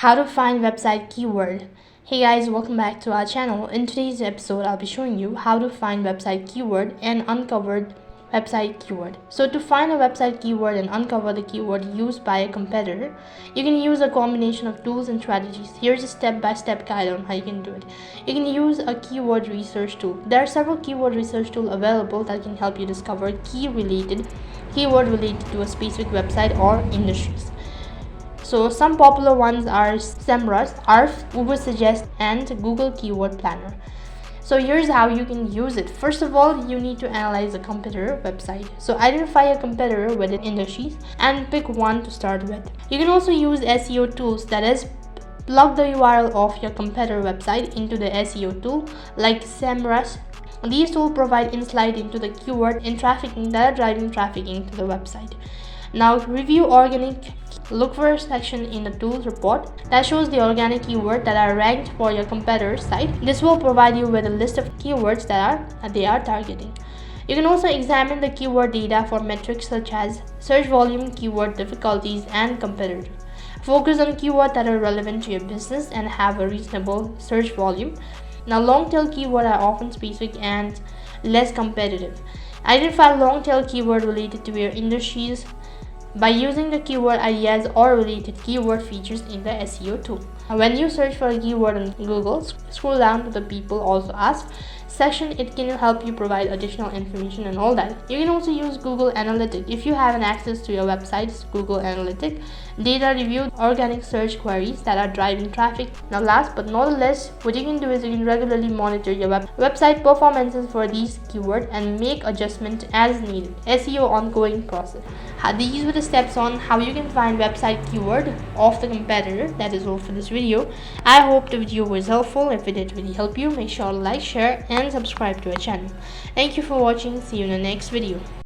How to find website keyword. Hey guys, welcome back to our channel. In today's episode, I'll be showing you how to find website keyword and uncovered website keyword. So to find a website keyword and uncover the keyword used by a competitor, you can use a combination of tools and strategies. Here's a step-by-step guide on how you can do it. You can use a keyword research tool. There are several keyword research tools available that can help you discover keyword related to a specific website or industries. So some popular ones are SEMrush, ARF, Uber Suggest, and Google Keyword Planner. So here's how you can use it. First of all, you need to analyze a competitor website. So identify a competitor within industries and pick one to start with. You can also use SEO tools, that is, plug the URL of your competitor website into the SEO tool like SEMrush. These tools provide insight into the keyword and trafficking that are driving traffic into the website. Now review organic. Look for a section in the tools report that shows the organic keywords that are ranked for your competitor's site. This will provide you with a list of keywords that they are targeting. You can also examine the keyword data for metrics such as search volume, keyword difficulties, and competitor. Focus on keywords that are relevant to your business and have a reasonable search volume. Now, long-tail keywords are often specific and less competitive. Identify long-tail keyword related to your industries by using the keyword ideas or related keyword features in the SEO tool. When you search for a keyword on Google, scroll down to the people also ask section. It can help you provide additional information and all that. You can also use Google Analytics if you have an access to your website's Google Analytics data review organic search queries that are driving traffic. Now last but not least, what you can do is you can regularly monitor your website performances for these keywords and make adjustments as needed. SEO ongoing process. These were the steps on how you can find website keyword of the competitor. That is all for this video. I hope the video was helpful. If it did really help you, make sure to like, share, and subscribe to our channel. Thank you for watching. See you in the next video.